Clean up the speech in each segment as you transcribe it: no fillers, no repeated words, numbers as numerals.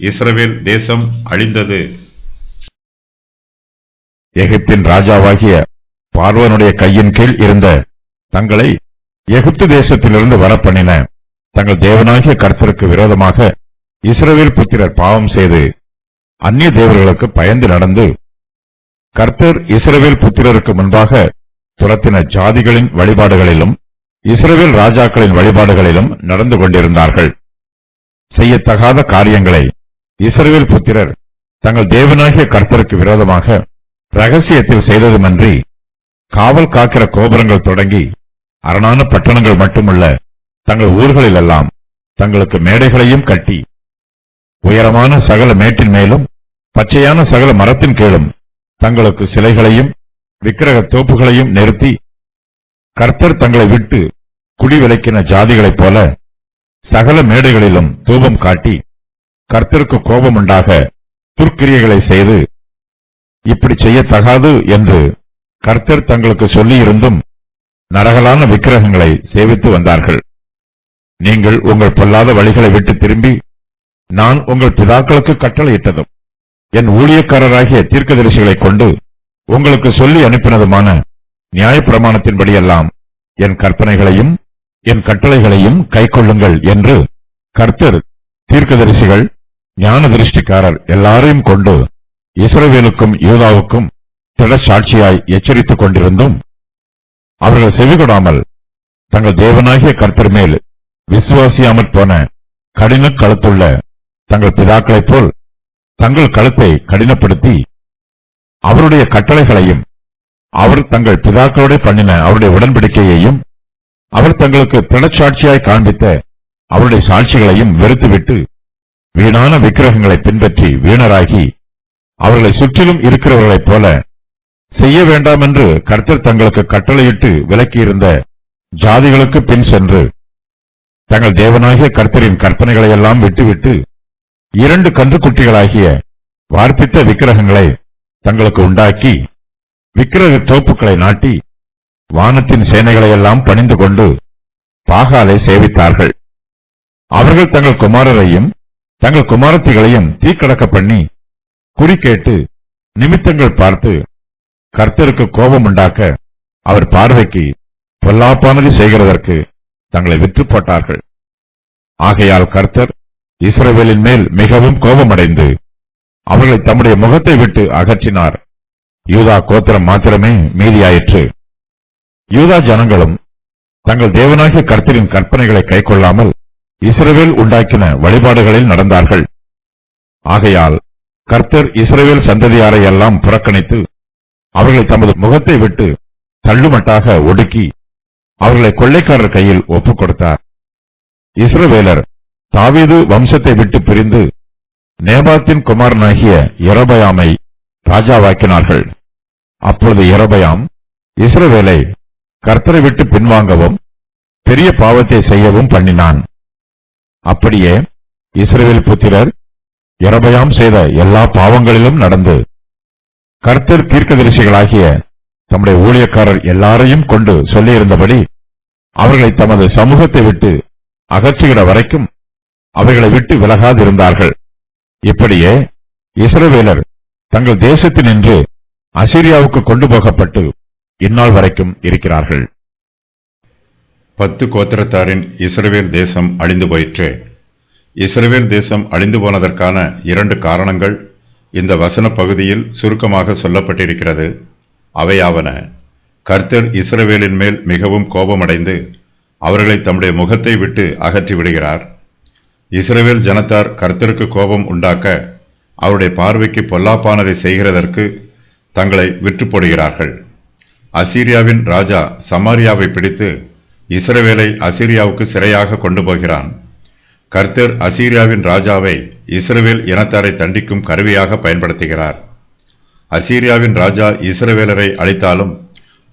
இஸ்ரவேல் தேசம் அழிந்தது. எகிப்தின் ராஜாவாகிய பார்வோனுடைய கையின் கீழ் இருந்த தங்களை எகிப்து தேசத்திலிருந்து வரப்பண்ணின தங்கள் தேவனாகிய கர்த்தருக்கு விரோதமாக இஸ்ரவேல் புத்திரர் பாவம் செய்து அந்நிய தேவர்களுக்கு பயந்து நடந்து கர்த்தர் இஸ்ரவேல் புத்திரருக்கு முன்பாக துரத்தின ஜாதிகளின் வழிபாடுகளிலும் இஸ்ரவேல் ராஜாக்களின் வழிபாடுகளிலும் நடந்து கொண்டிருந்தார்கள். செய்யத்தகாத காரியங்களை இஸ்ரவேல் புத்திரர் தங்கள் தேவனாகிய கர்த்தருக்கு விரோதமாக ரகசியத்தில் செய்ததுமன்றி காவல் காக்கிற கோபுரங்கள் தொடங்கி அரணான பட்டணங்கள் மட்டுமல்ல, தங்கள் ஊர்களிலெல்லாம் தங்களுக்கு மேடைகளையும் கட்டி உயரமான சகல மேட்டின் மேலும் பச்சையான சகல மரத்தின் கீழும் தங்களுக்கு சிலைகளையும் விக்கிரக தோப்புகளையும் நிறுத்தி கர்த்தர் தங்களை விட்டு குடிவிலக்கின ஜாதிகளைப் போல சகல மேடைகளிலும் தூபம் காட்டி கர்த்தருக்கு கோபம் உண்டாக துர்க்கிரியைகளை செய்து இப்படி செய்யத்தகாது என்று கர்த்தர் தங்களுக்கு சொல்லியிருந்தும் நரகலான விக்கிரகங்களை சேவித்து வந்தார்கள். நீங்கள் உங்கள் பொல்லாத வழிகளை விட்டு திரும்பி நான் உங்கள் பிதாக்களுக்கு கட்டளையிட்டதும் என் ஊழியக்காரராகிய தீர்க்கதரிசிகளைக் கொண்டு உங்களுக்கு சொல்லி அனுப்பினதுமான நியாயப்பிரமாணத்தின்படியெல்லாம் என் கற்பனைகளையும் என் கட்டளைகளையும் கைக்கொள்ளுங்கள் என்று கர்த்தர் தீர்க்கதரிசிகள் ஞான திருஷ்டிக்காரர் எல்லாரையும் கொண்டு இஸ்ரவேலுக்கும் யூதாவுக்கும் திடச்சாட்சியாய் எச்சரித்துக் கொண்டிருந்தும் அவர்கள் செவிகொடாமல் தங்கள் தேவனாகிய கர்த்தர் மேல் விசுவாசியாமற் போன கடின கழுத்துள்ள தங்கள் பிதாக்களைப் போல் தங்கள் கழுத்தை கடினப்படுத்தி அவருடைய கட்டளைகளையும் அவர் தங்கள் பிதாக்களோட பண்ணின அவருடைய உடன்படிக்கையையும் அவர் தங்களுக்கு திடச்சாட்சியாய் காண்பித்த அவருடைய சாட்சிகளையும் வெறுத்துவிட்டு வீணான விக்கிரகங்களை பின்பற்றி வீணராகி அவர்களை சுற்றிலும் இருக்கிறவர்களைப் போல செய்ய வேண்டாம் என்று கர்த்தர் தங்களுக்கு கட்டளையிட்டு விலக்கியிருந்த ஜாதிகளுக்கு பின் சென்று தங்கள் தேவனாகிய கர்த்தரின் கற்பனைகளையெல்லாம் விட்டுவிட்டு 2 கன்றுக்குட்டிகளாகிய வார்ப்பித்த விக்கிரகங்களை தங்களுக்கு உண்டாக்கி விக்கிரக தோப்புக்களை நாட்டி வானத்தின் சேனைகளையெல்லாம் பணிந்து கொண்டு பாகாலை சேவித்தார்கள். அவர்கள் தங்கள் குமாரரையும் தங்கள் குமாரத்திகளையும் தீக்கடக்க பண்ணி குறிக்கேட்டு நிமித்தங்கள் பார்த்து கர்த்தருக்கு கோபம் உண்டாக்க அவர் பார்வைக்கு பொல்லாப்பானது செய்கிறதற்கு தங்களை விற்று போட்டார்கள். ஆகையால் கர்த்தர் இஸ்ரவேலின் மேல் மிகவும் கோபமடைந்து அவர்களை தம்முடைய முகத்தை விட்டு அகற்றினார். யூதா கோத்திரம் மாத்திரமே மீதியாயிற்று. யூதா ஜனங்களும் தங்கள் தேவனாகிய கர்த்தரின் கற்பனைகளை கைக்கொள்ளாமல் இஸ்ரவேல் உண்டாக்கின வழிபாடுகளில் நடந்தார்கள். ஆகையால் கர்த்தர் இஸ்ரவேல் சந்ததியாரை எல்லாம் புறக்கணித்து அவர்களை தமது முகத்தை விட்டு தள்ளுமட்டாக ஒடுக்கி அவர்களை கொள்ளைக்காரர் கையில் ஒப்புக் கொடுத்தார். இஸ்ரவேலர் தாவீது வம்சத்தை விட்டு பிரிந்து நேபாத்தின் குமாரனாகிய யெரொபெயாமை ராஜாவாக்கினார்கள். அப்பொழுது யெரொபெயாம் இஸ்ரவேலை கர்த்தரை விட்டு பின்வாங்கவும் பெரிய பாவத்தை செய்யவும் பண்ணினான். அப்படியே இஸ்ரவேல் புத்திரர் யெரொபெயாம் செய்த எல்லா பாவங்களிலும் நடந்து கர்த்தர் தீர்க்கதரிசிகளாகிய தம்முடைய ஊழியக்காரர் எல்லாரையும் கொண்டு சொல்லியிருந்தபடி அவர்களை தமது சமூகத்தை விட்டு அகற்றுகிற வரைக்கும் அவைகளை விட்டு விலகாதிருந்தார்கள். இப்படியே இஸ்ரவேலர் தங்கள் தேசத்தினின்று அசீரியாவுக்கு கொண்டு போகப்பட்டு இந்நாள் வரைக்கும் இருக்கிறார்கள். 10 கோத்திரத்தாரின் இஸ்ரவேல் தேசம் அழிந்து போயிற்று. இஸ்ரவேல் தேசம் அழிந்து போனதற்கான 2 காரணங்கள் இந்த வசன பகுதியில் சுருக்கமாக சொல்லப்பட்டிருக்கிறது. அவையாவன: கர்த்தர் இஸ்ரவேலின் மேல் மிகவும் கோபமடைந்து அவர்களை தம்முடைய முகத்தை விட்டு அகற்றி விடுகிறார். இஸ்ரவேல் ஜனத்தார் கர்த்தருக்கு கோபம் உண்டாக்க அவருடைய பார்வைக்கு பொல்லாப்பானதை செய்கிறதற்கு தங்களை விற்று போடுகிறார்கள். அசீரியாவின் ராஜா சமாரியாவை பிடித்து இஸ்ரவேலை அசீரியாவுக்கு சிறையாக கொண்டு போகிறான். கர்த்தர் அசீரியாவின் ராஜாவை இஸ்ரவேல் இனத்தாரை தண்டிக்கும் கருவியாக பயன்படுத்துகிறார். அசீரியாவின் ராஜா இஸ்ரவேலரை அழித்தாலும்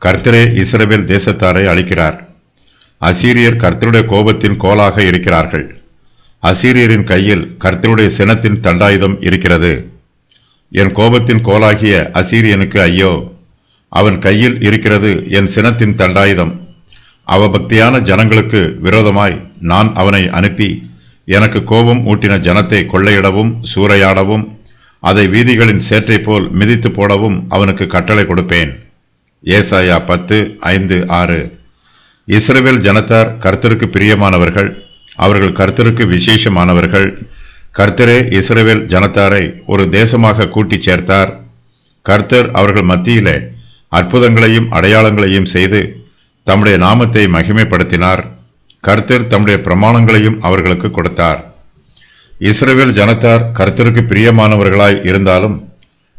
கர்த்தரே இஸ்ரவேல் தேசத்தாரை அழிக்கிறார். அசீரியர் கர்த்தருடைய கோபத்தின் கோலாக இருக்கிறார்கள். அசீரியரின் கையில் கர்த்தருடைய சினத்தின் தண்டாயுதம் இருக்கிறது. என் கோபத்தின் கோலாகிய அசீரியனுக்கு ஐயோ! அவன் கையில் இருக்கிறது என் சினத்தின் தண்டாயுதம். அவபக்தியான ஜனங்களுக்கு விரோதமாய் நான் அவனை அனுப்பி எனக்கு கோபம் ஊட்டின ஜனத்தை கொள்ளையிடவும் சூறையாடவும் அதை வீதிகளின் சேற்றை போல் மிதித்து போடவும் அவனுக்கு கட்டளை கொடுப்பேன். ஏசாயா 10:5-6. இஸ்ரவேல் ஜனத்தார் கர்த்தருக்கு பிரியமானவர்கள், அவர்கள் கர்த்தருக்கு விசேஷமானவர்கள். கர்த்தரே இஸ்ரவேல் ஜனத்தாரை ஒரு தேசமாக கூட்டிச் சேர்த்தார். கர்த்தர் அவர்கள் மத்தியிலே அற்புதங்களையும் அடையாளங்களையும் செய்து தம்முடைய நாமத்தை மகிமைப்படுத்தினார். கர்த்தர் தம்முடைய பிரமாணங்களையும் அவர்களுக்கு கொடுத்தார். இஸ்ரவேல் ஜனத்தார் கர்த்தருக்கு பிரியமானவர்களாய் இருந்தாலும்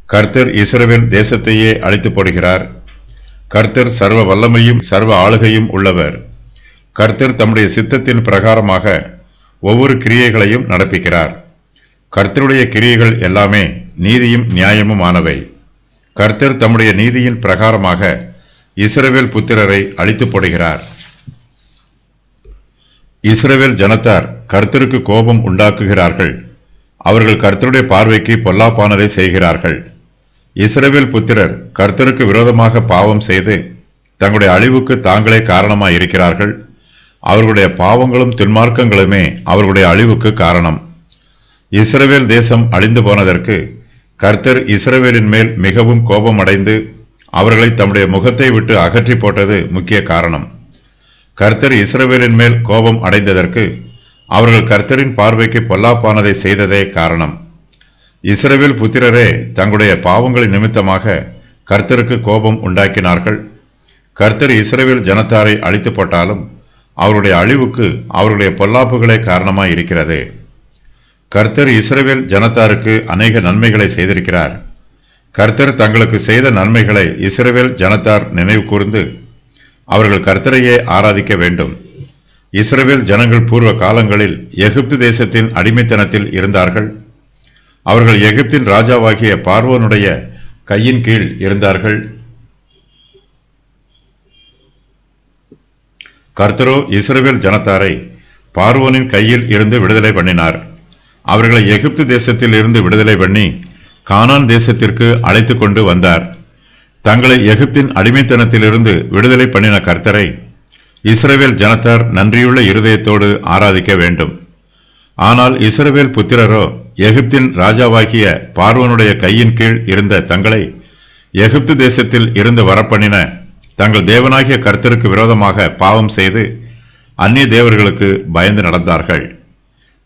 கர்த்தர் இஸ்ரவேல் தேசத்தையே அழித்து போடுகிறார். கர்த்தர் சர்வ வல்லமையும் சர்வ ஆளுகையும் உள்ளவர். கர்த்தர் தம்முடைய சித்தத்தின் பிரகாரமாக ஒவ்வொரு கிரியைகளையும் நடப்பிக்கிறார். கர்த்தருடைய கிரியைகள் எல்லாமே நீதியும் நியாயமும் ஆனவை. கர்த்தர் தம்முடைய நீதியின் பிரகாரமாக இஸ்ரவேல் புத்திரரை அழித்து போடுகிறார். இஸ்ரவேல் ஜனத்தார் கர்த்தருக்கு கோபம் உண்டாக்குகிறார்கள். அவர்கள் கர்த்தருடைய பார்வைக்கு பொல்லாப்பானதை செய்கிறார்கள். இஸ்ரவேல் புத்திரர் கர்த்தருக்கு விரோதமாக பாவம் செய்து தங்களுடைய அழிவுக்கு தாங்களே காரணமாயிருக்கிறார்கள். அவர்களுடைய பாவங்களும் துன்மார்க்கங்களுமே அவர்களுடைய அழிவுக்கு காரணம். இஸ்ரவேல் தேசம் அழிந்து போனதற்கு கர்த்தர் இஸ்ரவேலின் மேல் மிகவும் கோபமடைந்து அவர்களை தம்முடைய முகத்தை விட்டு அகற்றி போட்டது முக்கிய காரணம். கர்த்தர் இஸ்ரவேலின் மேல் கோபம் அடைந்ததற்கு அவர்கள் கர்த்தரின் பார்வைக்கு பொல்லாப்பானதை செய்ததே காரணம். இஸ்ரவேல் புத்திரரே தங்களுடைய பாவங்களின் நிமித்தமாக கர்த்தருக்கு கோபம் உண்டாக்கினார்கள். கர்த்தர் இஸ்ரவேல் ஜனத்தாரை அழித்து போட்டாலும் அவருடைய அழிவுக்கு அவருடைய பொல்லாப்புகளே காரணமாய் இருக்கிறது. கர்த்தர் இஸ்ரவேல் ஜனத்தாருக்கு அநேக நன்மைகளை செய்திருக்கிறார். கர்த்தர் தங்களுக்கு செய்த நன்மைகளை இஸ்ரவேல் ஜனத்தார் நினைவு கூர்ந்து அவர்கள் கர்த்தரையே ஆராதிக்க வேண்டும். இஸ்ரவேல் ஜனங்கள் பூர்வ காலங்களில் எகிப்து தேசத்தின் அடிமைத்தனத்தில் இருந்தார்கள். அவர்கள் எகிப்தின் ராஜாவாகிய பார்வோனுடைய கையின் கீழ் இருந்தார்கள். கர்த்தரோ இஸ்ரவேல் ஜனத்தாரை பார்வோனின் கையில் இருந்து விடுதலை பண்ணினார். அவர்களை எகிப்து தேசத்தில் இருந்து விடுதலை பண்ணி கானான் தேசத்திற்கு அழைத்து கொண்டு வந்தார். தங்களை எகிப்தின் அடிமைத்தனத்திலிருந்து விடுதலை பண்ணின கர்த்தரை இஸ்ரவேல் ஜனத்தார் நன்றியுள்ள இருதயத்தோடு ஆராதிக்க வேண்டும். ஆனால் இஸ்ரவேல் புத்திரரோ எகிப்தின் ராஜாவாகிய பார்வோனுடைய கையின் கீழ் இருந்த தங்களை எகிப்து தேசத்தில் இருந்து வரப்பண்ணின தங்கள் தேவனாகிய கர்த்தருக்கு விரோதமாக பாவம் செய்து அந்நிய தேவர்களுக்கு பயந்து நடந்தார்கள்.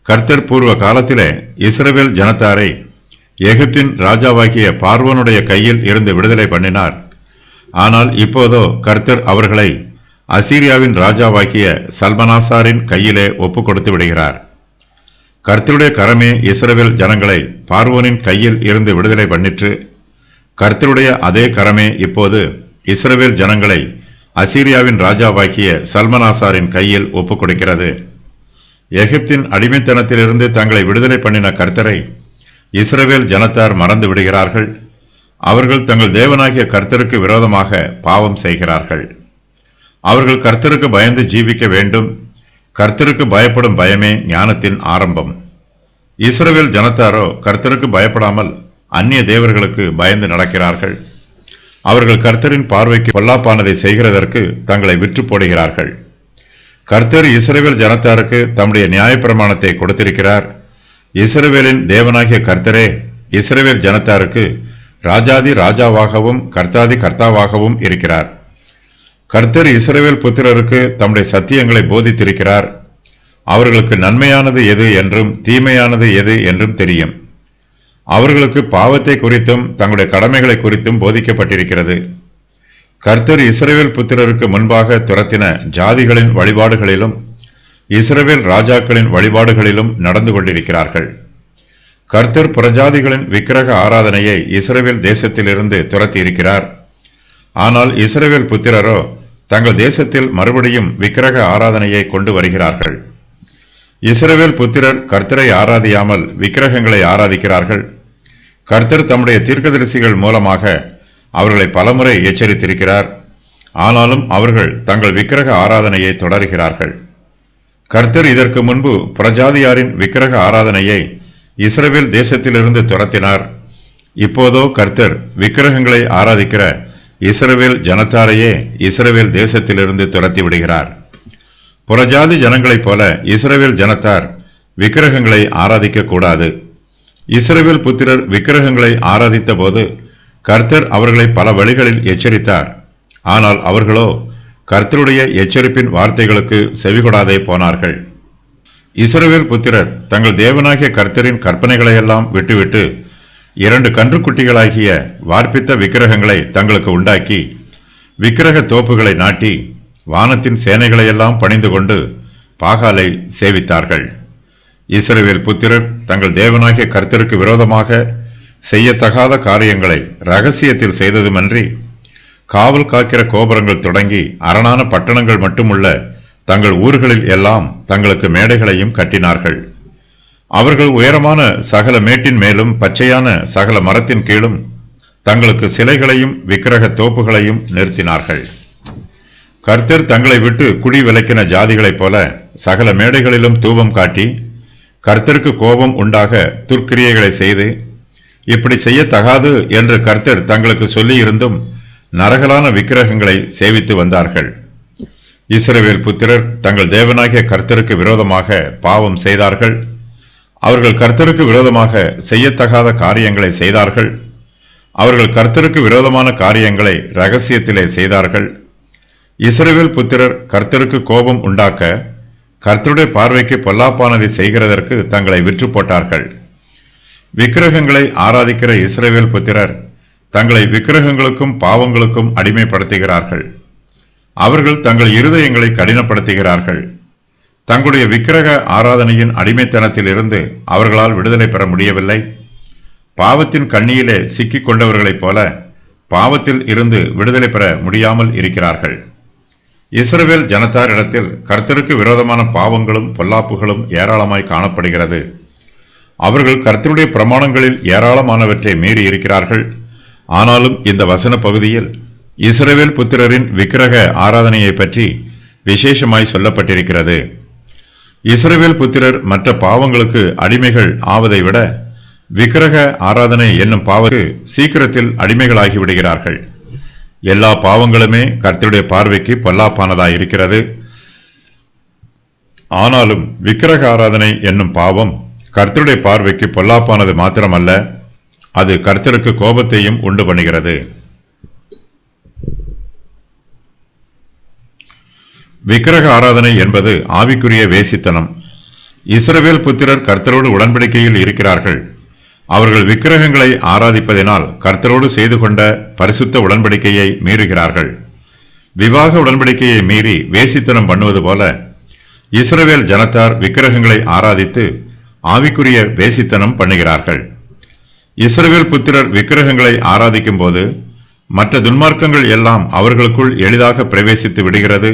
கர்த்தர் பூர்வ காலத்திலே இஸ்ரவேல் ஜனத்தாரை எகிப்தின் ராஜாவாகிய பார்வோனுடைய கையில் இருந்து விடுதலை பண்ணினார். ஆனால் இப்போதோ கர்த்தர் அவர்களை அசீரியாவின் ராஜாவாகிய சல்மனாசாரின் கையிலே ஒப்பு கொடுத்து விடுகிறார். கர்த்தருடைய கரமே இஸ்ரவேல் ஜனங்களை பார்வோனின் கையில் இருந்து விடுதலை பண்ணிற்று. கர்த்தருடைய அதே கரமே இப்போது இஸ்ரவேல் ஜனங்களை அசீரியாவின் ராஜாவாகிய சல்மனாசாரின் கையில் ஒப்பு கொடுக்கிறது. எகிப்தின் அடிமைத்தனத்திலிருந்து தங்களை விடுதலை பண்ணின கர்த்தரை இஸ்ரவேல் ஜனத்தார் மறந்து விடுகிறார்கள். அவர்கள் தங்கள் தேவனாகிய கர்த்தருக்கு விரோதமாக பாவம் செய்கிறார்கள். அவர்கள் கர்த்தருக்கு பயந்து ஜீவிக்க வேண்டும். கர்த்தருக்கு பயப்படும் பயமே ஞானத்தின் ஆரம்பம். இஸ்ரவேல் ஜனத்தாரோ கர்த்தருக்கு பயப்படாமல் அந்நிய தேவர்களுக்கு பயந்து நடக்கிறார்கள். அவர்கள் கர்த்தரின் பார்வைக்கு பொல்லாப்பானதை செய்கிறதற்கு தங்களை விற்று போடுகிறார்கள். கர்த்தர் இஸ்ரவேல் ஜனத்தாருக்கு தம்முடைய நியாயப்பிரமாணத்தை கொடுத்திருக்கிறார். இஸ்ரவேலின் தேவனாகிய கர்த்தரே இஸ்ரவேல் ஜனத்தாருக்கு ராஜாதி ராஜாவாகவும் கர்த்தாதி கர்த்தாவாகவும் இருக்கிறார். கர்த்தர் இஸ்ரவேல் புத்திரருக்கு தம்முடைய சத்தியங்களை போதித்திருக்கிறார். அவர்களுக்கு நன்மையானது எது என்றும் தீமையானது எது என்றும் தெரியும். அவர்களுக்கு பாவத்தை குறித்தும் தங்களுடைய கடமைகளை குறித்தும் போதிக்கப்பட்டிருக்கிறது. கர்த்தர் இஸ்ரவேல் புத்திரருக்கு முன்பாக துரத்தின ஜாதிகளின் வழிபாடுகளிலும் இஸ்ரவேல் ராஜாக்களின் வழிபாடுகளிலும் நடந்து கொண்டிருக்கிறார்கள். கர்த்தர் புறஜாதிகளின் விக்கிரக ஆராதனையை இஸ்ரவேல் தேசத்திலிருந்து துரத்தி இருக்கிறார். ஆனால் இஸ்ரவேல் புத்திரரோ தங்கள் தேசத்தில் மறுபடியும் விக்கிரக ஆராதனையை கொண்டு வருகிறார்கள். இஸ்ரவேல் புத்திரர் கர்த்தரை ஆராதியாமல் விக்கிரகங்களை ஆராதிக்கிறார்கள். கர்த்தர் தம்முடைய தீர்க்கதரிசிகள் மூலமாக அவர்களை பலமுறை எச்சரித்திருக்கிறார். ஆனாலும் அவர்கள் தங்கள் விக்கிரக ஆராதனையை தொடர்கிறார்கள். கர்த்தர் இதற்கு முன்பு புறஜாதியாரின் விக்கிரக ஆராதனையை இஸ்ரவேல் தேசத்திலிருந்து துரத்தினார். இப்போதோ கர்த்தர் விக்கிரகங்களை ஆராதிக்கிற இஸ்ரவேல் ஜனத்தாரையே இஸ்ரவேல் தேசத்திலிருந்து துரத்தி விடுகிறார். புறஜாதி ஜனங்களைப் போல இஸ்ரவேல் ஜனத்தார் விக்கிரகங்களை ஆராதிக்க கூடாது. இஸ்ரவேல் புத்திரர் விக்கிரகங்களை ஆராதித்த போது கர்த்தர் அவர்களை பல வழிகளில் எச்சரித்தார். ஆனால் அவர்களோ கர்த்தருடைய எச்சரிப்பின் வார்த்தைகளுக்கு செவிகொடாதே போனார்கள். இஸ்ரவேல் புத்திரர் தங்கள் தேவனாகிய கர்த்தரின் கற்பனைகளையெல்லாம் விட்டுவிட்டு 2 கன்றுக்குட்டிகளாகிய வார்ப்பித்த விக்கிரகங்களை தங்களுக்கு உண்டாக்கி விக்கிரக தோப்புகளை நாட்டி வானத்தின் சேனைகளையெல்லாம் பணிந்து கொண்டு பாகாலை சேவித்தார்கள். இஸ்ரவேல் புத்திரர் தங்கள் தேவனாகிய கர்த்தருக்கு விரோதமாக செய்யத்தகாத காரியங்களை ரகசியத்தில் செய்ததுமன்றி காவல் காக்கிற கோபுரங்கள் தொடங்கி அரணான பட்டணங்கள் மட்டுமுள்ள தங்கள் ஊர்களில் எல்லாம் தங்களுக்கு மேடைகளையும் கட்டினார்கள். அவர்கள் உயரமான சகல மேட்டின் மேலும் பச்சையான சகல மரத்தின் கீழும் தங்களுக்கு சிலைகளையும் விக்கிரக தோப்புகளையும் நிறுத்தினார்கள். கர்த்தர் தங்களை விட்டு குடி விலக்கின ஜாதிகளைப் போல சகல மேடைகளிலும் தூபம் காட்டி கர்த்தருக்கு கோபம் உண்டாக துர்க்கிரியைகளை செய்து இப்படி செய்யத்தகாது என்று கர்த்தர் தங்களுக்கு சொல்லியிருந்தும் நரகலான விக்கிரகங்களை சேவித்து வந்தார்கள். இஸ்ரவேல் புத்திரர் தங்கள் தேவனாகிய கர்த்தருக்கு விரோதமாக பாவம் செய்தார்கள். அவர்கள் கர்த்தருக்கு விரோதமாக செய்யத்தகாத காரியங்களை செய்தார்கள். அவர்கள் கர்த்தருக்கு விரோதமான காரியங்களை ரகசியத்திலே செய்தார்கள். இஸ்ரவேல் புத்திரர் கர்த்தருக்கு கோபம் உண்டாக்க கர்த்தருடைய பார்வைக்கு பொல்லாப்பானதை செய்கிறதற்கு தங்களை விற்று போட்டார்கள். விக்கிரகங்களை ஆராதிக்கிற இஸ்ரவேல் புத்திரர் தங்களை விக்கிரகங்களுக்கும் பாவங்களுக்கும் அடிமைப்படுத்துகிறார்கள். அவர்கள் தங்கள் இருதயங்களை கடினப்படுத்துகிறார்கள். தங்களுடைய விக்கிரக ஆராதனையின் அடிமைத்தனத்தில் இருந்து அவர்களால் விடுதலை பெற முடியவில்லை. பாவத்தின் கண்ணியிலே சிக்கிக் கொண்டவர்களைப் போல பாவத்தில் இருந்து விடுதலை பெற முடியாமல் இருக்கிறார்கள். இஸ்ரவேல் ஜனத்தாரிடத்தில் கர்த்தருக்கு விரோதமான பாவங்களும் பொல்லாப்புகளும் ஏராளமாய் காணப்படுகிறது. அவர்கள் கர்த்தருடைய பிரமாணங்களில் ஏராளமானவற்றை மீறி இருக்கிறார்கள். ஆனாலும் இந்த வசன பகுதியில் இஸ்ரவேல் புத்திரரின் விக்கிரக ஆராதனையை பற்றி விசேஷமாய் சொல்லப்பட்டிருக்கிறது. இஸ்ரவேல் புத்திரர் மற்ற பாவங்களுக்கு அடிமைகள் ஆவதை விட விக்கிரக ஆராதனை என்னும் பாவத்துக்கு சீக்கிரத்தில் அடிமைகளாகி விடுகிறார்கள். எல்லா பாவங்களுமே கர்த்தருடைய பார்வைக்கு பொல்லாப்பானதாயிருக்கிறது. ஆனாலும் விக்கிரக ஆராதனை என்னும் பாவம் கர்த்தருடைய பார்வைக்கு பொல்லாப்பானது மாத்திரமல்ல, அது கர்த்தருக்கு கோபத்தையும் உண்டு பண்ணுகிறது. விக்கிரக ஆராதனை என்பது ஆவிக்குரிய வேசித்தனம். இஸ்ரவேல் புத்திரர் கர்த்தரோடு உடன்படிக்கையில் இருக்கிறார்கள். அவர்கள் விக்கிரகங்களை ஆராதிப்பதினால் கர்த்தரோடு செய்து கொண்ட பரிசுத்த உடன்படிக்கையை மீறுகிறார்கள். விவாக உடன்படிக்கையை மீறி வேசித்தனம் பண்ணுவது போல இஸ்ரவேல் ஜனத்தார் விக்கிரகங்களை ஆராதித்து ஆவிக்குரிய வேசித்தனம் பண்ணுகிறார்கள். இஸ்ரவேல் புத்திரர் விக்கிரகங்களை ஆராதிக்கும் போது மற்ற துன்மார்க்கங்கள் எல்லாம் அவர்களுக்குள் எளிதாக பிரவேசித்து விடுகிறது.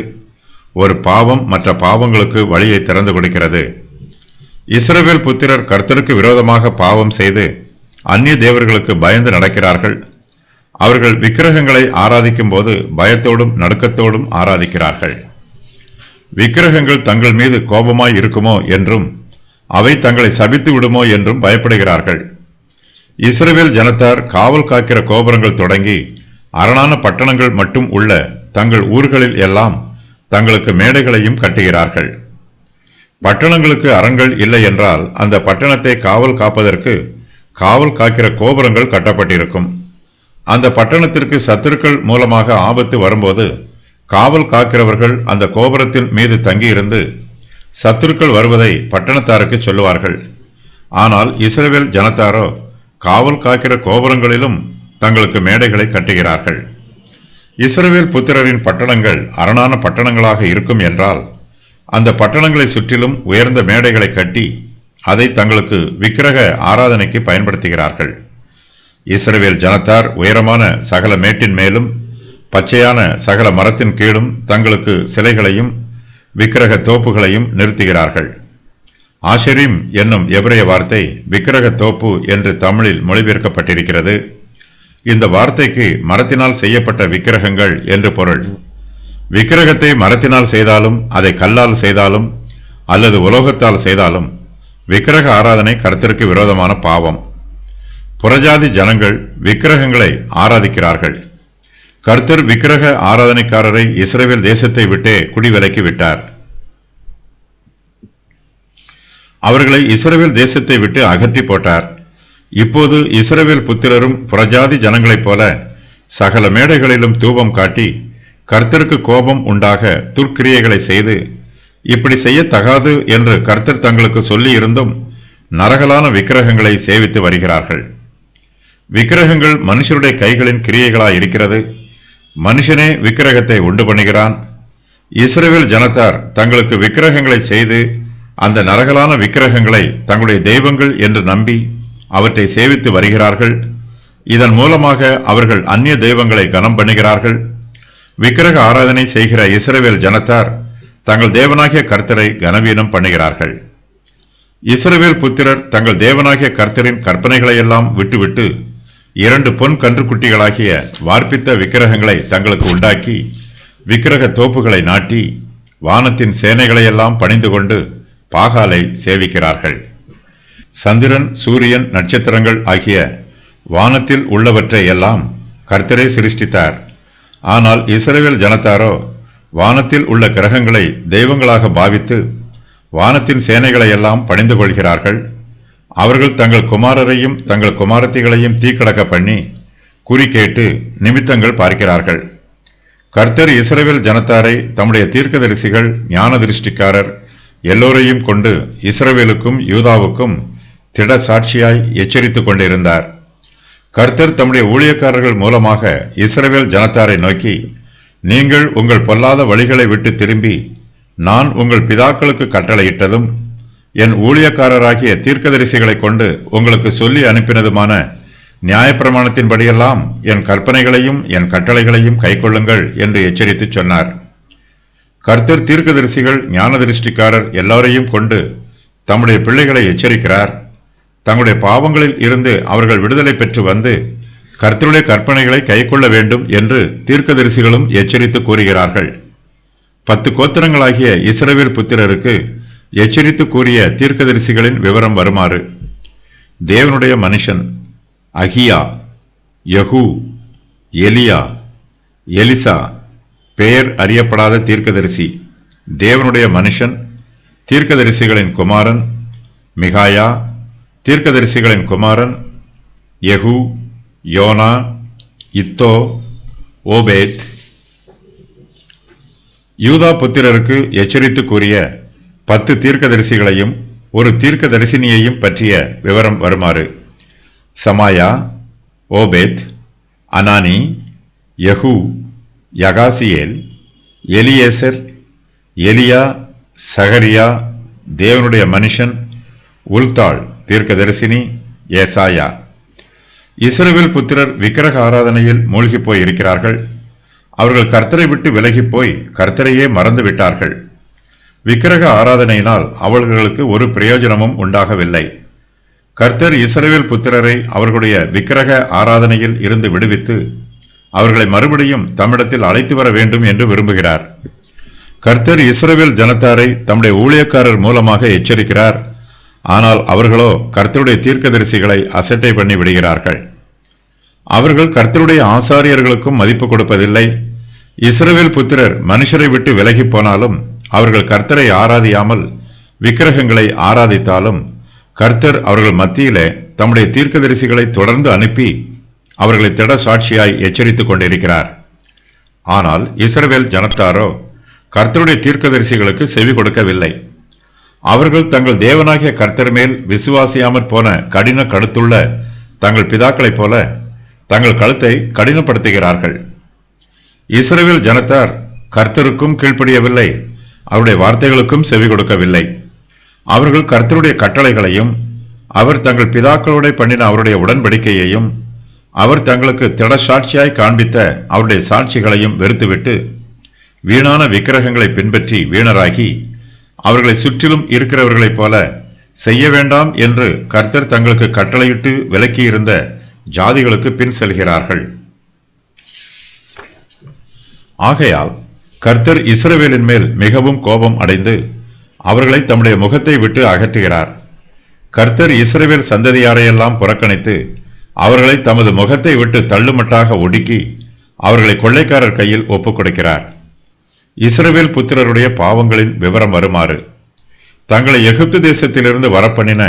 ஒரு பாவம் மற்ற பாவங்களுக்கு வழியை திறந்து கொடுக்கிறது. இஸ்ரவேல் புத்திரர் கர்த்தருக்கு விரோதமாக பாவம் செய்து அந்நிய தேவர்களுக்கு பயந்து நடக்கிறார்கள். அவர்கள் விக்கிரகங்களை ஆராதிக்கும் போது பயத்தோடும் நடுக்கத்தோடும் ஆராதிக்கிறார்கள். விக்கிரகங்கள் தங்கள் மீது கோபமாய் இருக்குமோ என்றும் அவை தங்களை சபித்து விடுமோ என்றும் பயப்படுகிறார்கள். இஸ்ரவேல் ஜனத்தார் காவல் காக்கிற கோபுரங்கள் தொடங்கி அரணான பட்டணங்கள் மட்டும் உள்ள தங்கள் ஊர்களில் எல்லாம் தங்களுக்கு மேடைகளையும் கட்டுகிறார்கள். பட்டணங்களுக்கு அரண்கள் இல்லை என்றால் அந்த பட்டணத்தை காவல் காப்பதற்கு காவல் காக்கிற கோபுரங்கள் கட்டப்பட்டிருக்கும். அந்த பட்டணத்திற்கு சத்துருக்கள் மூலமாக ஆபத்து வரும்போது காவல் காக்கிறவர்கள் அந்த கோபுரத்தின் மீது தங்கியிருந்து சத்துருக்கள் வருவதை பட்டணத்தாருக்கு சொல்லுவார்கள். ஆனால் இஸ்ரவேல் ஜனத்தாரோ காவல் காக்கிற கோபுரங்களிலும் தங்களுக்கு மேடைகளை கட்டுகிறார்கள். இஸ்ரவேல் புத்திரரின் பட்டணங்கள் அரணான பட்டணங்களாக இருக்கும் என்றால் அந்த பட்டணங்களை சுற்றிலும் உயர்ந்த மேடைகளை கட்டி அதை தங்களுக்கு விக்கிரக ஆராதனைக்கு பயன்படுத்துகிறார்கள். இஸ்ரவேல் ஜனத்தார் உயரமான சகல மேட்டின் மேலும் பச்சையான சகல மரத்தின் கீழும் தங்களுக்கு சிலைகளையும் விக்கிரக தோப்புகளையும் நிறுத்துகிறார்கள். ஆஷரிம் என்னும் எபிரேய வார்த்தை விக்கிரக தோப்பு என்று தமிழில் மொழிபெயர்க்கப்பட்டிருக்கிறது. இந்த வார்த்தைக்கு மரத்தினால் செய்யப்பட்ட விக்கிரகங்கள் என்று பொருள். விக்கிரகத்தை மரத்தினால் செய்தாலும் அதை கல்லால் செய்தாலும் அல்லது உலோகத்தால் செய்தாலும் விக்கிரக ஆராதனை கர்த்தருக்கு விரோதமான பாவம். புறஜாதி ஜனங்கள் விக்கிரகங்களை ஆராதிக்கிறார்கள். கர்த்தர் விக்கிரக ஆராதனைக்காரரை இஸ்ரவேல் தேசத்தை விட்டே குடிவிலக்கி விட்டார். அவர்களை இஸ்ரவேல் தேசத்தை விட்டு அகற்றி போட்டார். இப்போது இஸ்ரவேல் புத்திரரும் புறஜாதி ஜனங்களைப் போல சகல மேடைகளிலும் தூபம் காட்டி கர்த்தருக்கு கோபம் உண்டாக துர்க்கிரியைகளை செய்து, இப்படி செய்யத்தகாது என்று கர்த்தர் தங்களுக்கு சொல்லி இருந்தும் நரகலான விக்கிரகங்களை சேவித்து வருகிறார்கள். விக்கிரகங்கள் மனுஷருடைய கைகளின் கிரியைகளாய் இருக்கிறது. மனுஷனே விக்கிரகத்தை உண்டு பண்ணுகிறான். இஸ்ரவேல் ஜனத்தார் தங்களுக்கு விக்கிரகங்களை செய்து அந்த நரகலான விக்கிரகங்களை தங்களுடைய தெய்வங்கள் என்று நம்பி அவற்றை சேவித்து வருகிறார்கள். இதன் மூலமாக அவர்கள் அந்நிய தெய்வங்களை கனம் பண்ணுகிறார்கள். விக்கிரக ஆராதனை செய்கிற இஸ்ரவேல் ஜனத்தார் தங்கள் தேவனாகிய கர்த்தரை கனவீனம் பண்ணுகிறார்கள். இஸ்ரவேல் புத்திரர் தங்கள் தேவனாகிய கர்த்தரின் கற்பனைகளையெல்லாம் விட்டுவிட்டு 2 பொன் கன்றுக்குட்டிகளாகிய வார்ப்பித்த விக்கிரகங்களை தங்களுக்கு உண்டாக்கி விக்கிரக தோப்புகளை நாட்டி வானத்தின் சேனைகளையெல்லாம் பணிந்து கொண்டு பாகாலை சேவிக்கிறார்கள். சந்திரன், சூரியன், நட்சத்திரங்கள் ஆகிய வானத்தில் உள்ளவற்றை எல்லாம் கர்த்தரே சிருஷ்டித்தார். ஆனால் இஸ்ரவேல் ஜனத்தாரோ வானத்தில் உள்ள கிரகங்களை தெய்வங்களாக பாவித்து வானத்தின் சேனைகளை எல்லாம் பணிந்து கொள்கிறார்கள். அவர்கள் தங்கள் குமாரரையும் தங்கள் குமாரத்திகளையும் தீக்கடக்க பண்ணி குறி கேட்டு நிமித்தங்கள் பார்க்கிறார்கள். கர்த்தர் இஸ்ரவேல் ஜனத்தாரை தம்முடைய தீர்க்கதரிசிகள், ஞான திருஷ்டிக்காரர் எல்லோரையும் கொண்டு இஸ்ரவேலுக்கும் யூதாவுக்கும் திட சாட்சியாய் எச்சரித்துக் கொண்டிருந்தார். கர்த்தர் தம்முடைய ஊழியக்காரர்கள் மூலமாக இஸ்ரவேல் ஜனத்தாரை நோக்கி, நீங்கள் உங்கள் பொல்லாத வழிகளை விட்டு திரும்பி நான் உங்கள் பிதாக்களுக்கு கட்டளையிட்டதும் என் ஊழியக்காரராகிய தீர்க்கதரிசிகளை கொண்டு உங்களுக்கு சொல்லி அனுப்பினதுமான நியாயப்பிரமாணத்தின்படியெல்லாம் என் கற்பனைகளையும் என் கட்டளைகளையும் கைக்கொள்ளுங்கள் என்று எச்சரித்து சொன்னார். கர்த்தர் தீர்க்கதரிசிகள், ஞான திருஷ்டிக்காரர் எல்லாரையும் கொண்டு தம்முடைய பிள்ளைகளை எச்சரிக்கிறார். தங்களுடைய பாவங்களில் இருந்து அவர்கள் விடுதலை பெற்று வந்து கர்த்தருடைய கற்பனைகளை கைக்கொள்ள வேண்டும் என்று தீர்க்கதரிசிகளும் எச்சரித்து கூறுகிறார்கள். 10 கோத்திரங்களாகிய இஸ்ரவேல் புத்திரருக்கு எச்சரித்து கூறிய தீர்க்கதரிசிகளின் விவரம் வருமாறு: தேவனுடைய மனுஷன் அகியா, யஹூ, எலியா, எலிசா, பெயர் அறியப்படாத தீர்க்கதரிசி. தேவனுடைய மனுஷன் தீர்க்கதரிசிகளின் குமாரன் மிகாயா, தீர்க்கதரிசிகளின் குமாரன் யெகூ, யோனா, இத்தோ, ஓபேத். யூதா புத்திரருக்கு எச்சரித்து கூறிய 10 தீர்க்கதரிசிகளையும் ஒரு தீர்க்கதரிசினியையும் பற்றிய விவரம் வருமாறு: சமாயா, ஓபேத், அனானி, யெகூ, யகாசியேல், எலியேசர், எலியா, சகரியா, தேவனுடைய மனுஷன், உல்தாள் தீர்க்கதரிசினி, ஏசாயா. இஸ்ரவேல் புத்திரர் விக்கிரக ஆராதனையில் மூழ்கி போய் இருக்கிறார்கள். அவர்கள் கர்த்தரை விட்டு விலகி போய் கர்த்தரையே மறந்து விட்டார்கள். விக்கிரக ஆராதனையினால் அவர்களுக்கு ஒரு பிரயோஜனமும் உண்டாகவில்லை. கர்த்தர் இஸ்ரவேல் புத்திரரை அவர்களுடைய விக்கிரக ஆராதனையில் இருந்து விடுவித்து அவர்களை மறுபடியும் தம்மிடத்தில் அழைத்து வர வேண்டும் என்று விரும்புகிறார். கர்த்தர் இஸ்ரவேல் ஜனத்தாரை தம்முடைய ஊழியக்காரர் மூலமாக எச்சரிக்கிறார். ஆனால் அவர்களோ கர்த்தருடைய தீர்க்கதரிசிகளை அசட்டை பண்ணி விடுகிறார்கள். அவர்கள் கர்த்தருடைய ஆசாரியர்களுக்கும் மதிப்பு கொடுப்பதில்லை. இஸ்ரவேல் புத்திரர் மனுஷரை விட்டு விலகி போனாலும் அவர்கள் கர்த்தரை ஆராதியாமல் விக்கிரகங்களை ஆராதித்தாலும் கர்த்தர் அவர்கள் மத்தியிலே தம்முடைய தீர்க்கதரிசிகளை தொடர்ந்து அனுப்பி அவர்களை திட சாட்சியாய் எச்சரித்துக் கொண்டிருக்கிறார். ஆனால் இஸ்ரவேல் ஜனத்தாரோ கர்த்தருடைய தீர்க்கதரிசிகளுக்கு செவி கொடுக்கவில்லை. அவர்கள் தங்கள் தேவனாகிய கர்த்தர் மேல் விசுவாசியாமற் போன கடின கழுத்துள்ள தங்கள் பிதாக்களைப் போல தங்கள் கழுத்தை கடினப்படுத்துகிறார்கள். இஸ்ரவேல் ஜனத்தார் கர்த்தருக்கும் கீழ்ப்படியவில்லை, அவருடைய வார்த்தைகளுக்கும் செவி கொடுக்கவில்லை. அவர்கள் கர்த்தருடைய கட்டளைகளையும் அவர் தங்கள் பிதாக்களோட பண்ணின அவருடைய உடன்படிக்கையையும் அவர் தங்களுக்கு திட சாட்சியாய் காண்பித்த அவருடைய சாட்சிகளையும் வெறுத்துவிட்டு வீணான விக்கிரகங்களை பின்பற்றி வீணராகி அவர்களை சுற்றிலும் இருக்கிறவர்களைப் போல செய்ய வேண்டாம் என்று கர்த்தர் தங்களுக்கு கட்டளையிட்டு விலக்கியிருந்த ஜாதிகளுக்கு பின் செல்கிறார்கள். ஆகையால் கர்த்தர் இஸ்ரவேலின் மேல் மிகவும் கோபம் அடைந்து அவர்களை தம்முடைய முகத்தை விட்டு அகற்றுகிறார். கர்த்தர் இஸ்ரவேல் சந்ததியாரையெல்லாம் புறக்கணித்து அவர்களை தமது முகத்தை விட்டு தள்ளுமட்டாக ஒடுக்கி அவர்களை கொள்ளைக்காரர் கையில் ஒப்புக் கொடுக்கிறார். இஸ்ரவேல் புத்திரருடைய பாவங்களின் விவரம் வருமாறு: தங்களை எகிப்து தேசத்திலிருந்து வரப்பண்ணின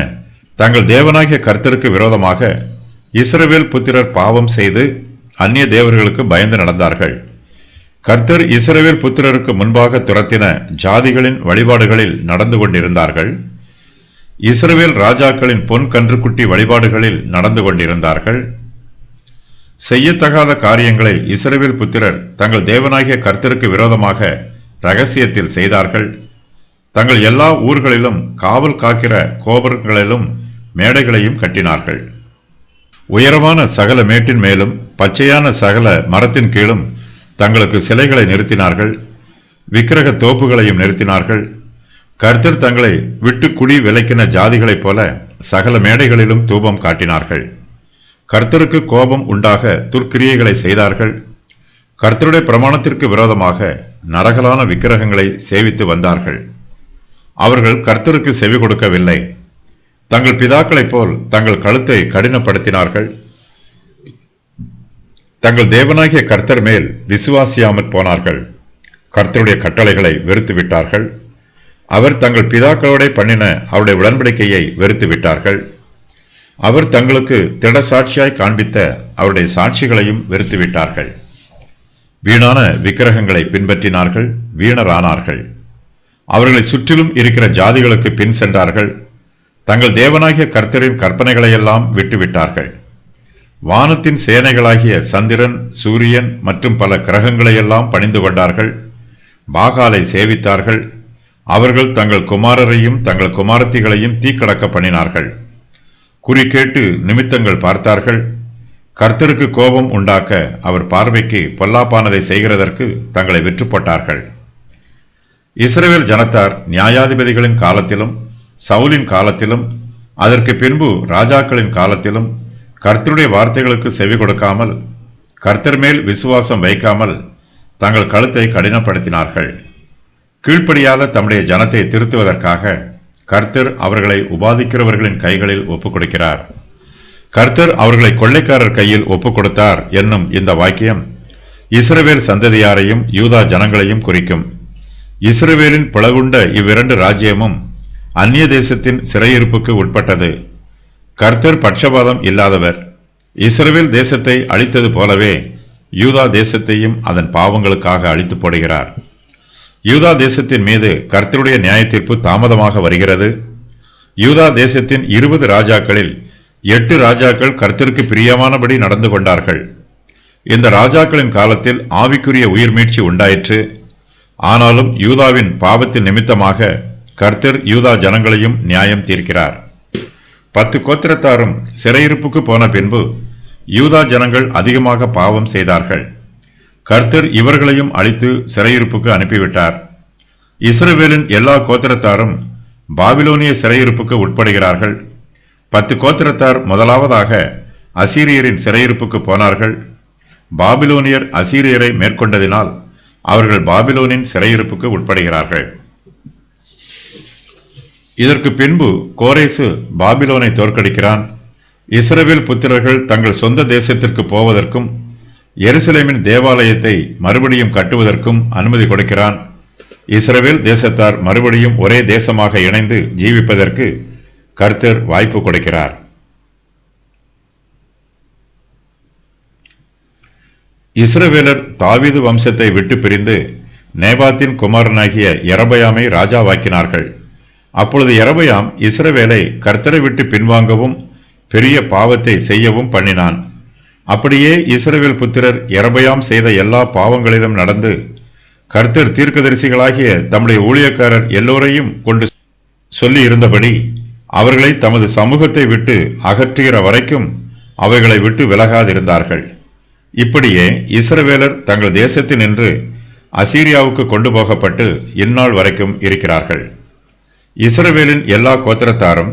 தங்கள் தேவனாகிய கர்த்தருக்கு விரோதமாக இஸ்ரவேல் புத்திரர் பாவம் செய்து அந்நிய தேவர்களுக்கு பயந்து நடந்தார்கள். கர்த்தர் இஸ்ரவேல் புத்திரருக்கு முன்பாக துரத்தின ஜாதிகளின் வழிபாடுகளில் நடந்து கொண்டிருந்தார்கள். இஸ்ரவேல் ராஜாக்களின் பொன் கன்றுக்குட்டி வழிபாடுகளில் நடந்து கொண்டிருந்தார்கள். செய்யத்தகாத காரியங்களை இஸ்ரவேல் புத்திரர் தங்கள் தேவனாகிய கர்த்தருக்கு விரோதமாக இரகசியத்தில் செய்தார்கள். தங்கள் எல்லா ஊர்களிலும் காவல் காக்கிற கோபுரங்களிலும் மேடைகளையும் கட்டினார்கள். உயரமான சகல மேட்டின் மேலும் பச்சையான சகல மரத்தின் கீழும் தங்களுக்கு சிலைகளை நிறுத்தினார்கள். விக்கிரக தோப்புகளையும் நிறுத்தினார்கள். கர்த்தர் தங்களை விட்டு குடி விலக்கின ஜாதிகளைப் போல சகல மேடைகளிலும் தூபம் காட்டினார்கள். கர்த்தருக்கு கோபம் உண்டாக துர்க்கிரியைகளை செய்தார்கள். கர்த்தருடைய பிரமாணத்திற்கு விரோதமாக நரகலான விக்கிரகங்களை சேவித்து வந்தார்கள். அவர்கள் கர்த்தருக்கு செவி கொடுக்கவில்லை. தங்கள் பிதாக்களைப் போல் தங்கள் கழுத்தை கடினப்படுத்தினார்கள். தங்கள் தேவனாகிய கர்த்தர் மேல் விசுவாசியாமற் போனார்கள். கர்த்தருடைய கட்டளைகளை வெறுத்து விட்டார்கள். அவர் தங்கள் பிதாக்களோட பண்ணின அவருடைய உடன்படிக்கையை வெறுத்து விட்டார்கள். அவர் தங்களுக்கு திட சாட்சியாய் காண்பித்த அவருடைய சாட்சிகளையும் வெறுத்து விட்டார்கள். வீணான விக்கிரகங்களை பின்பற்றினார்கள். வீணரானார்கள். அவர்களை சுற்றிலும் இருக்கிற ஜாதிகளுக்கு பின் சென்றார்கள். தங்கள் தேவனாகிய கர்த்தரின் கற்பனைகளையெல்லாம் விட்டுவிட்டார்கள். வானத்தின் சேனைகளாகிய சந்திரன், சூரியன் மற்றும் பல கிரகங்களையெல்லாம் பணிந்து கொண்டார்கள். பாகாலை சேவித்தார்கள். அவர்கள் தங்கள் குமாரரையும் தங்கள் குமாரத்திகளையும் தீக்கடக்க பண்ணினார்கள். குறி கேட்டு நிமித்தங்கள் பார்த்தார்கள். கர்த்தருக்கு கோபம் உண்டாக்க அவர் பார்வைக்கு பொல்லாப்பானதை செய்கிறதற்கு தங்களை விற்று போட்டார்கள். இஸ்ரவேல் ஜனத்தார் நியாயாதிபதிகளின் காலத்திலும் சவுலின் காலத்திலும் அதற்கு பின்பு ராஜாக்களின் காலத்திலும் கர்த்தருடைய வார்த்தைகளுக்கு செவி கொடுக்காமல் கர்த்தர் மேல் விசுவாசம் வைக்காமல் தங்கள் கழுத்தை கடினப்படுத்தினார்கள். கீழ்ப்படியாத தம்முடைய ஜனத்தை திருத்துவதற்காக கர்த்தர் அவர்களை உபாதிக்கிறவர்களின் கைகளில் ஒப்புக் கொடுக்கிறார். கர்த்தர் அவர்களை கொள்ளைக்காரர் கையில் ஒப்புக் கொடுத்தார் என்னும் இந்த வாக்கியம் இஸ்ரவேல் சந்ததியாரையும் யூதா ஜனங்களையும் குறிக்கும். இஸ்ரவேலின் பிளவுண்ட இவ்விரண்டு ராஜ்யமும் அந்நிய தேசத்தின் சிறையிருப்புக்கு உட்பட்டது. கர்த்தர் பட்சபாதம் இல்லாதவர். இஸ்ரவேல் தேசத்தை அழித்தது போலவே யூதா தேசத்தையும் அதன் பாவங்களுக்காக அழித்து போடுகிறார். யூதா தேசத்தின் மீது கர்த்தருடைய நியாயத்தீர்ப்பு தாமதமாக வருகிறது. யூதா தேசத்தின் 20 ராஜாக்களில் 8 ராஜாக்கள் கர்த்தருக்கு பிரியமானபடி நடந்து கொண்டார்கள். இந்த ராஜாக்களின் காலத்தில் ஆவிக்குரிய உயிர் மீட்சி உண்டாயிற்று. ஆனாலும் யூதாவின் பாவத்தின் நிமித்தமாக கர்த்தர் யூதா ஜனங்களையும் நியாயம் தீர்க்கிறார். 10 கோத்திரத்தாரும் சிறையிருப்புக்கு போன பின்பு யூதா ஜனங்கள் அதிகமாக பாவம் செய்தார்கள். கர்த்தர் இவர்களையும் அழித்து சிறையிருப்புக்கு அனுப்பிவிட்டார். இஸ்ரவேலின் எல்லா கோத்திரத்தாரும் பாபிலோனிய சிறையிருப்புக்கு உட்படுகிறார்கள். 10 கோத்திரத்தார் முதலாவதாக அசீரியரின் சிறையிருப்புக்கு போனார்கள். பாபிலோனியர் அசீரியரை மேற்கொண்டதினால் அவர்கள் பாபிலோனின் சிறையிருப்புக்கு உட்படுகிறார்கள். இதற்கு பின்பு கோரேசு பாபிலோனை தோற்கடிக்கிறான். இஸ்ரவேல் புத்திரர்கள் தங்கள் சொந்த தேசத்திற்கு போவதற்கும் எருசலேமின் தேவாலயத்தை மறுபடியும் கட்டுவதற்கும் அனுமதி கொடுக்கிறான். இஸ்ரவேல் தேசத்தார் மறுபடியும் ஒரே தேசமாக இணைந்து ஜீவிப்பதற்கு கர்த்தர் வாய்ப்பு கொடுக்கிறார். இஸ்ரவேலர் தாவீது வம்சத்தை விட்டு பிரிந்து நேபாத்தின் குமாரனாகிய யெரொபெயாமை ராஜாவாக்கினார்கள். அப்பொழுது யெரொபெயாம் இஸ்ரவேலை கர்த்தரை விட்டு பின்வாங்கவும் பெரிய பாவத்தை செய்யவும் பண்ணினான். அப்படியே இஸ்ரவேல் புத்திரர் யெரொபெயாம் செய்த எல்லா பாவங்களிலும் நடந்து கர்த்தர் தீர்க்கதரிசிகளாகிய தம்முடைய ஊழியக்காரர் எல்லோரையும் கொண்டு சொல்லி இருந்தபடி அவர்களை தமது சமூகத்தை விட்டு அகற்றுகிற வரைக்கும் அவைகளை விட்டு விலகாதிருந்தார்கள். இப்படியே இஸ்ரவேலர் தங்கள் தேசத்தினின்று அசீரியாவுக்கு கொண்டு போகப்பட்டு இந்நாள் வரைக்கும் இருக்கிறார்கள். இஸ்ரவேலின் எல்லா கோத்திரத்தாரும்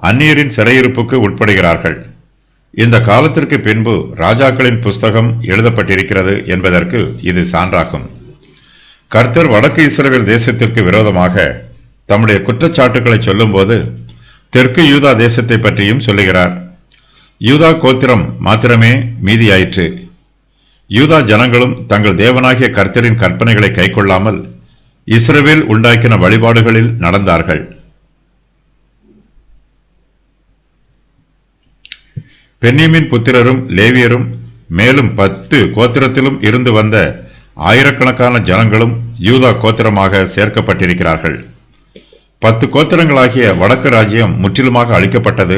அந்நியரின் சிறையிருப்புக்கு உட்படுகிறார்கள். இந்த காலத்திற்கு பின்பு ராஜாக்களின் புஸ்தகம் எழுதப்பட்டிருக்கிறது என்பதற்கு இது சான்றாகும். கர்த்தர் வடக்கு இஸ்ரவேல் தேசத்திற்கு விரோதமாக தம்முடைய குற்றச்சாட்டுக்களை சொல்லும்போது தெற்கு யூதா தேசத்தை பற்றியும் சொல்லுகிறார். யூதா கோத்திரம் மாத்திரமே மீதியாயிற்று. யூதா ஜனங்களும் தங்கள் தேவனாகிய கர்த்தரின் கற்பனைகளை கைக்கொள்ளாமல் இஸ்ரவேல் உண்டாக்கின வழிபாடுகளில் நடந்தார்கள். பென்யமீன் புத்திரரும் லேவியரும் மேலும் 10 கோத்திரத்திலும் இருந்து வந்த ஆயிரக்கணக்கான ஜனங்களும் யூதா கோத்திரமாக சேர்க்கப்பட்டிருக்கிறார்கள். 10 கோத்திரங்களாகிய வடக்கு ராஜ்யம் முற்றிலுமாக அழிக்கப்பட்டது.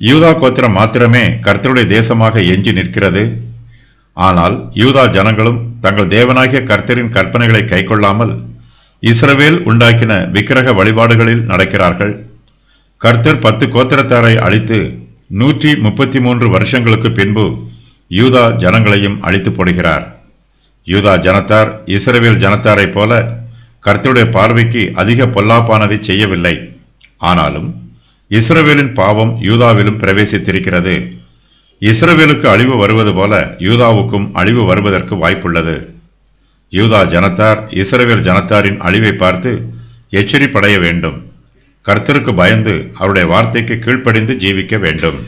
யூதா கோத்திரம் மாத்திரமே கர்த்தருடைய தேசமாக எஞ்சி நிற்கிறது. ஆனால் யூதா ஜனங்களும் தங்கள் தேவனாகிய கர்த்தரின் கற்பனைகளை கைக்கொள்ளாமல் இஸ்ரவேல் உண்டாக்கின விக்கிரக வழிபாடுகளில் நடக்கிறார்கள். கர்த்தர் 10 கோத்திரத்தாரை அழித்து 133 வருஷங்களுக்கு பின்பு யூதா ஜனங்களையும் அழித்து போடுகிறார். யூதா ஜனத்தார் இஸ்ரவேல் ஜனத்தாரைப் போல கர்த்தருடைய பார்வைக்கு அதிக பொல்லாப்பானதை செய்யவில்லை. ஆனாலும் இஸ்ரவேலின் பாவம் யூதாவிலும் பிரவேசித்திருக்கிறது. இஸ்ரவேலுக்கு அழிவு வருவது போல யூதாவுக்கும் அழிவு வருவதற்கு வாய்ப்புள்ளது. யூதா ஜனத்தார் இஸ்ரவேல் ஜனத்தாரின் அழிவை பார்த்து எச்சரிப்படைய வேண்டும். கர்த்தருக்கு பயந்து அவருடைய வார்த்தைக்கு கீழ்ப்படிந்து ஜீவிக்க வேண்டும்.